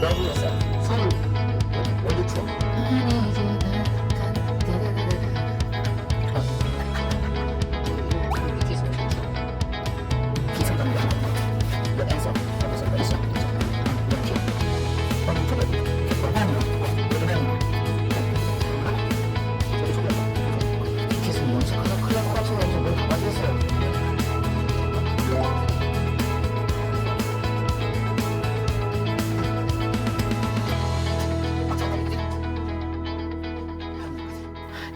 러브였어. 서울 월드 투어.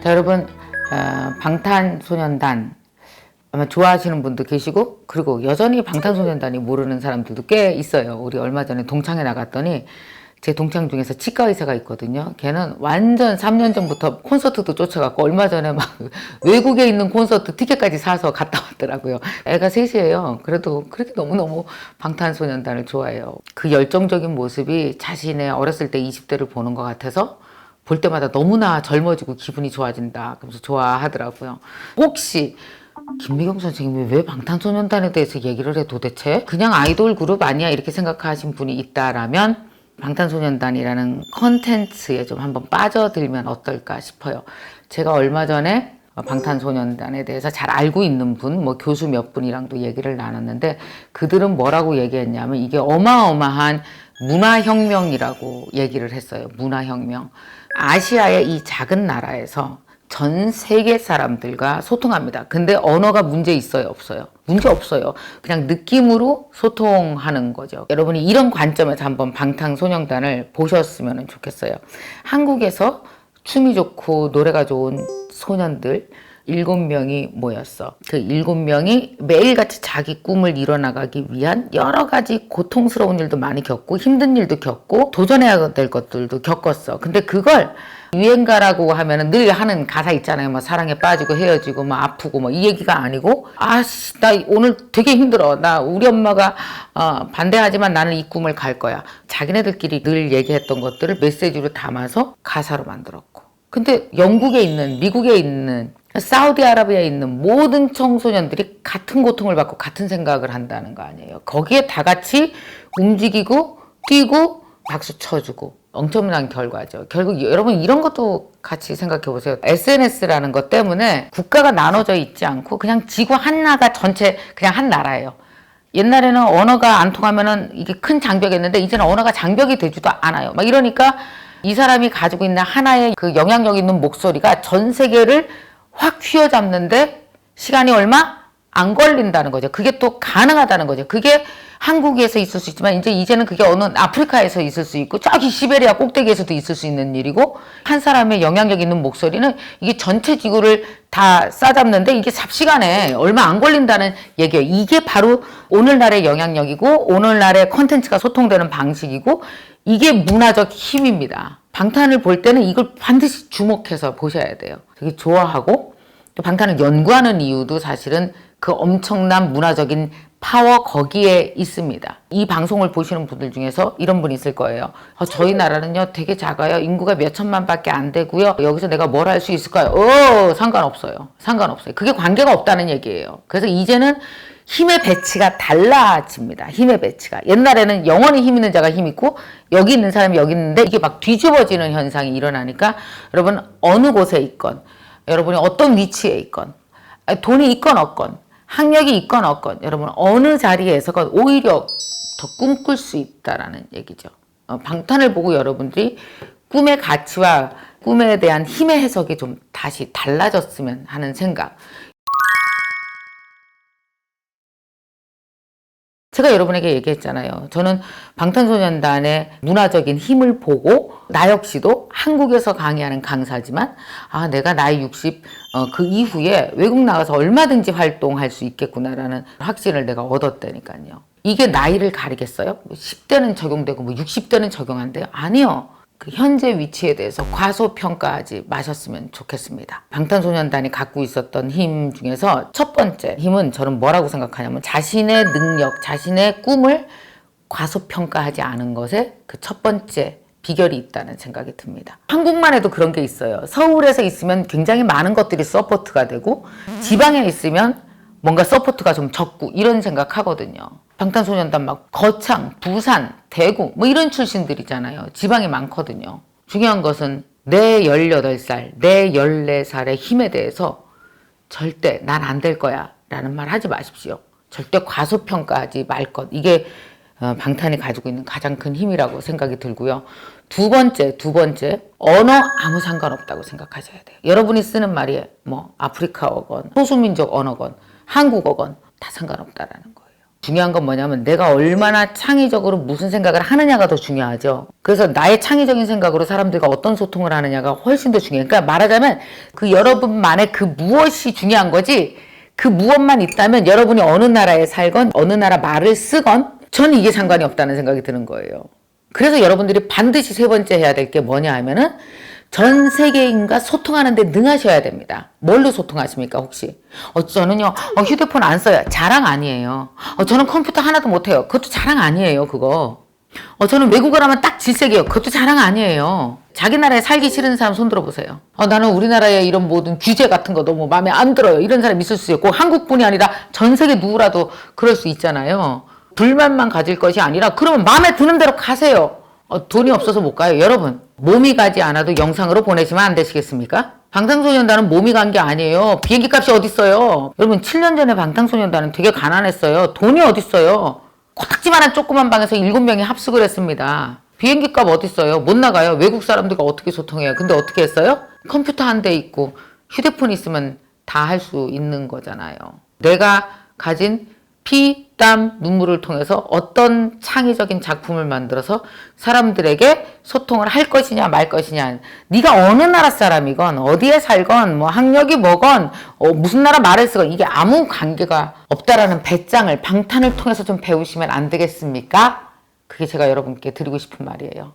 자, 여러분, 방탄소년단 아마 좋아하시는 분도 계시고, 그리고 여전히 방탄소년단이 모르는 사람들도 꽤 있어요. 우리 얼마 전에 동창회 나갔더니 제 동창 중에서 치과 의사가 있거든요. 걔는 완전 3년 전부터 콘서트도 쫓아갔고, 얼마 전에 막 외국에 있는 콘서트 티켓까지 사서 갔다 왔더라고요. 애가 셋이에요. 그래도 그렇게 너무너무 방탄소년단을 좋아해요. 그 열정적인 모습이 자신의 어렸을 때 20대를 보는 것 같아서 볼 때마다 너무나 젊어지고 기분이 좋아진다. 그래서 좋아하더라고요. 혹시 김미경 선생님이 왜 방탄소년단에 대해서 얘기를 해 도대체? 그냥 아이돌 그룹 아니야? 이렇게 생각하신 분이 있다라면 방탄소년단이라는 컨텐츠에 좀 한번 빠져들면 어떨까 싶어요. 제가 얼마 전에 방탄소년단에 대해서 잘 알고 있는 분, 뭐 교수 몇 분이랑도 얘기를 나눴는데 그들은 뭐라고 얘기했냐면 이게 어마어마한 문화혁명이라고 얘기를 했어요. 문화혁명. 아시아의 이 작은 나라에서 전 세계 사람들과 소통합니다. 근데 언어가 문제 있어요? 없어요? 문제 없어요. 그냥 느낌으로 소통하는 거죠. 여러분이 이런 관점에서 한번 방탄소년단을 보셨으면 좋겠어요. 한국에서 춤이 좋고 노래가 좋은 소년들 7명이 모였어. 그 7명이 매일같이 자기 꿈을 이뤄나가기 위한 여러 가지 고통스러운 일도 많이 겪고 힘든 일도 겪고 도전해야 될 것들도 겪었어. 근데 그걸 유행가라고 하면은 늘 하는 가사 있잖아요. 뭐 사랑에 빠지고 헤어지고 뭐 아프고 뭐 이 얘기가 아니고 아씨 나 오늘 되게 힘들어. 나 우리 엄마가 반대하지만 나는 이 꿈을 갈 거야. 자기네들끼리 늘 얘기했던 것들을 메시지로 담아서 가사로 만들었고. 근데 영국에 있는 미국에 있는 사우디아라비아에 있는 모든 청소년들이 같은 고통을 받고 같은 생각을 한다는 거 아니에요. 거기에 다 같이 움직이고 뛰고 박수 쳐주고 엄청난 결과죠. 결국 여러분 이런 것도 같이 생각해 보세요. SNS라는 것 때문에 국가가 나눠져 있지 않고 그냥 지구 하나가 전체 그냥 한 나라예요. 옛날에는 언어가 안 통하면은 이게 큰 장벽이었는데 이제는 언어가 장벽이 되지도 않아요. 막 이러니까 이 사람이 가지고 있는 하나의 그 영향력 있는 목소리가 전 세계를 확 휘어잡는데 시간이 얼마 안 걸린다는 거죠. 그게 또 가능하다는 거죠. 그게 한국에서 있을 수 있지만 이제는 그게 어느 아프리카에서 있을 수 있고 저기 시베리아 꼭대기에서도 있을 수 있는 일이고 한 사람의 영향력 있는 목소리는 이게 전체 지구를 다 싸잡는데 이게 삽시간에 얼마 안 걸린다는 얘기예요. 이게 바로 오늘날의 영향력이고 오늘날의 컨텐츠가 소통되는 방식이고 이게 문화적 힘입니다. 방탄을 볼 때는 이걸 반드시 주목해서 보셔야 돼요. 되게 좋아하고 또 방탄을 연구하는 이유도 사실은 그 엄청난 문화적인 파워 거기에 있습니다. 이 방송을 보시는 분들 중에서 이런 분이 있을 거예요. 저희 나라는요 되게 작아요. 인구가 몇 천만 밖에 안 되고요. 여기서 내가 뭘 할 수 있을까요? 상관없어요. 상관없어요. 그게 관계가 없다는 얘기예요. 그래서 이제는 힘의 배치가 달라집니다. 힘의 배치가. 옛날에는 영원히 힘 있는 자가 힘 있고 여기 있는 사람이 여기 있는데 이게 막 뒤집어지는 현상이 일어나니까 여러분 어느 곳에 있건 여러분이 어떤 위치에 있건 돈이 있건 없건 학력이 있건 없건 여러분 어느 자리에서건 오히려 더 꿈꿀 수 있다라는 얘기죠. 방탄을 보고 여러분들이 꿈의 가치와 꿈에 대한 힘의 해석이 좀 다시 달라졌으면 하는 생각. 제가 여러분에게 얘기했잖아요. 저는 방탄소년단의 문화적인 힘을 보고 나 역시도 한국에서 강의하는 강사지만 내가 나이 60 그 이후에 외국 나가서 얼마든지 활동할 수 있겠구나라는 확신을 내가 얻었다니까요. 이게 나이를 가리겠어요? 10대는 적용되고 60대는 적용 안 돼요? 아니요. 그 현재 위치에 대해서 과소평가하지 마셨으면 좋겠습니다. 방탄소년단이 갖고 있었던 힘 중에서 첫 번째 힘은 저는 뭐라고 생각하냐면 자신의 능력, 자신의 꿈을 과소평가하지 않은 것에 그 첫 번째 비결이 있다는 생각이 듭니다. 한국만 해도 그런 게 있어요. 서울에서 있으면 굉장히 많은 것들이 서포트가 되고 지방에 있으면 뭔가 서포트가 좀 적고 이런 생각하거든요. 방탄소년단 막 거창, 부산, 대구 뭐 이런 출신들이잖아요. 지방이 많거든요. 중요한 것은 내 18살, 내 14살의 힘에 대해서 절대 난 안 될 거야 라는 말 하지 마십시오. 절대 과소평가하지 말 것. 이게 방탄이 가지고 있는 가장 큰 힘이라고 생각이 들고요. 두 번째, 언어 아무 상관없다고 생각하셔야 돼요. 여러분이 쓰는 말이 뭐 아프리카어건, 소수민족 언어건, 한국어건 다 상관없다라는 거예요. 중요한 건 뭐냐면 내가 얼마나 창의적으로 무슨 생각을 하느냐가 더 중요하죠. 그래서 나의 창의적인 생각으로 사람들과 어떤 소통을 하느냐가 훨씬 더 중요해요. 그러니까 말하자면 그 여러분만의 그 무엇이 중요한 거지, 그 무엇만 있다면 여러분이 어느 나라에 살건 어느 나라 말을 쓰건 저는 이게 상관이 없다는 생각이 드는 거예요. 그래서 여러분들이 반드시 세 번째 해야 될 게 뭐냐 하면은 전 세계인과 소통하는 데 능하셔야 됩니다. 뭘로 소통하십니까 혹시? 저는요 휴대폰 안 써요. 자랑 아니에요. 저는 컴퓨터 하나도 못해요. 그것도 자랑 아니에요 그거. 저는 외국어를 하면 딱 질색이에요. 그것도 자랑 아니에요. 자기 나라에 살기 싫은 사람 손 들어보세요. 나는 우리나라의 이런 모든 규제 같은 거 너무 마음에 안 들어요. 이런 사람 있을 수 있고 한국뿐이 아니라 전 세계 누구라도 그럴 수 있잖아요. 불만만 가질 것이 아니라 그러면 마음에 드는 대로 가세요. 돈이 없어서 못 가요. 여러분 몸이 가지 않아도 영상으로 보내시면 안 되시겠습니까? 방탄소년단은 몸이 간 게 아니에요. 비행기 값이 어딨어요. 여러분 7년 전에 방탄소년단은 되게 가난했어요. 돈이 어딨어요. 코딱지만한 조그만 방에서 7명이 합숙을 했습니다. 비행기 값 어딨어요. 못 나가요. 외국 사람들과 어떻게 소통해요. 근데 어떻게 했어요? 컴퓨터 한 대 있고 휴대폰 있으면 다 할 수 있는 거잖아요. 내가 가진 피, 땀, 눈물을 통해서 어떤 창의적인 작품을 만들어서 사람들에게 소통을 할 것이냐 말 것이냐, 네가 어느 나라 사람이건 어디에 살건 뭐 학력이 뭐건 무슨 나라 말을 쓰건 이게 아무 관계가 없다라는 배짱을 방탄을 통해서 좀 배우시면 안 되겠습니까? 그게 제가 여러분께 드리고 싶은 말이에요.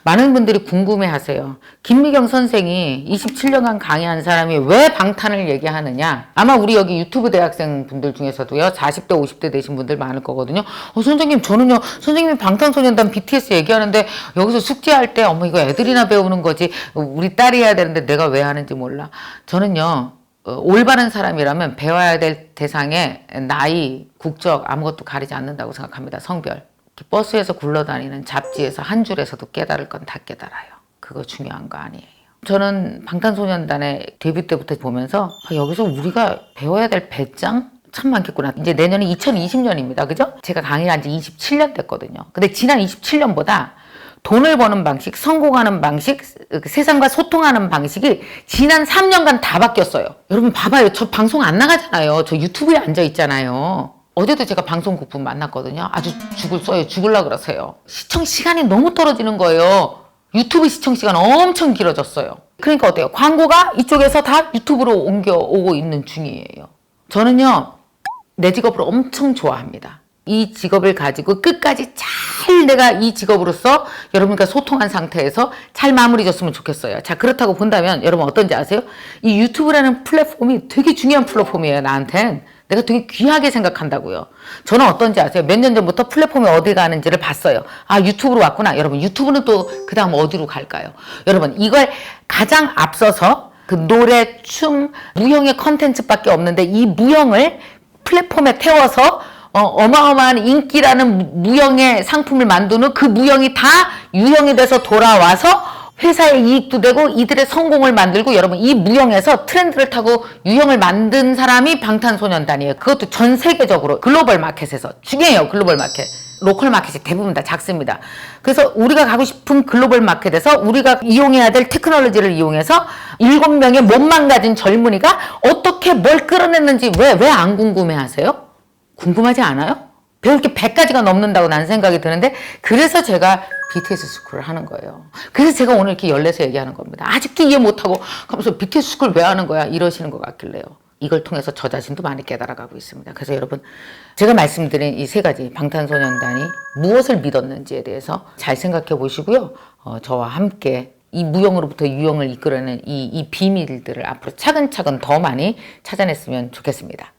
많은 분들이 궁금해하세요. 김미경 선생이 27년간 강의한 사람이 왜 방탄을 얘기하느냐. 아마 우리 여기 유튜브 대학생 분들 중에서도요 40대 50대 되신 분들 많을 거거든요. 선생님 저는요 선생님이 방탄소년단 BTS 얘기하는데 여기서 숙제할 때 어머 이거 애들이나 배우는 거지 우리 딸이 해야 되는데 내가 왜 하는지 몰라. 저는요 올바른 사람이라면 배워야 될 대상의 나이, 국적 아무것도 가리지 않는다고 생각합니다. 성별. 버스에서 굴러다니는 잡지에서 한 줄에서도 깨달을 건 다 깨달아요. 그거 중요한 거 아니에요. 저는 방탄소년단의 데뷔 때부터 보면서 여기서 우리가 배워야 될 배짱 참 많겠구나. 이제 내년이 2020년입니다. 그죠? 제가 강의한 지 27년 됐거든요. 근데 지난 27년보다 돈을 버는 방식, 성공하는 방식, 세상과 소통하는 방식이 지난 3년간 다 바뀌었어요. 여러분 봐봐요. 저 방송 안 나가잖아요. 저 유튜브에 앉아 있잖아요. 어제도 제가 방송국분 만났거든요. 아주 죽을 써요. 죽을라 그러세요. 시청 시간이 너무 떨어지는 거예요. 유튜브 시청 시간 엄청 길어졌어요. 그러니까 어때요? 광고가 이쪽에서 다 유튜브로 옮겨오고 있는 중이에요. 저는요, 내 직업을 엄청 좋아합니다. 이 직업을 가지고 끝까지 잘 내가 이 직업으로서 여러분과 소통한 상태에서 잘 마무리 졌으면 좋겠어요. 자, 그렇다고 본다면 여러분 어떤지 아세요? 이 유튜브라는 플랫폼이 되게 중요한 플랫폼이에요, 나한텐. 내가 되게 귀하게 생각한다고요. 저는 어떤지 아세요? 몇 년 전부터 플랫폼이 어디 가는지를 봤어요. 아, 유튜브로 왔구나. 여러분, 유튜브는 또 그 다음 어디로 갈까요? 여러분, 이걸 가장 앞서서 그 노래, 춤, 무형의 컨텐츠밖에 없는데 이 무형을 플랫폼에 태워서 어마어마한 인기라는 무형의 상품을 만든 후 그 무형이 다 유형이 돼서 돌아와서 회사의 이익도 되고 이들의 성공을 만들고 여러분 이 무형에서 트렌드를 타고 유형을 만든 사람이 방탄소년단이에요. 그것도 전 세계적으로 글로벌 마켓에서 중요해요. 글로벌 마켓. 로컬 마켓이 대부분 다 작습니다. 그래서 우리가 가고 싶은 글로벌 마켓에서 우리가 이용해야 될 테크놀로지를 이용해서 7명의 몸만 가진 젊은이가 어떻게 뭘 끌어냈는지 왜 안 궁금해하세요? 궁금하지 않아요? 배울 게 100가지가 넘는다고 난 생각이 드는데 그래서 제가 BTS 스쿨을 하는 거예요. 그래서 제가 오늘 이렇게 열내서 얘기하는 겁니다. 아직도 이해 못하고 가면서 BTS 스쿨 왜 하는 거야? 이러시는 것 같길래요. 이걸 통해서 저 자신도 많이 깨달아가고 있습니다. 그래서 여러분 제가 말씀드린 이 세 가지 방탄소년단이 무엇을 믿었는지에 대해서 잘 생각해 보시고요. 저와 함께 이 무형으로부터 유형을 이끌어내는 이 비밀들을 앞으로 차근차근 더 많이 찾아냈으면 좋겠습니다.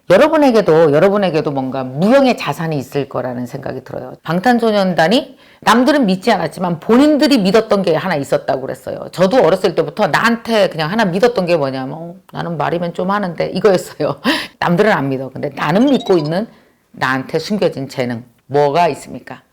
여러분에게도 뭔가 무형의 자산이 있을 거라는 생각이 들어요. 방탄소년단이 남들은 믿지 않았지만 본인들이 믿었던 게 하나 있었다고 그랬어요. 저도 어렸을 때부터 나한테 그냥 하나 믿었던 게 뭐냐면 나는 말이면 좀 하는데 이거였어요. 남들은 안 믿어. 근데 나는 믿고 있는 나한테 숨겨진 재능 뭐가 있습니까?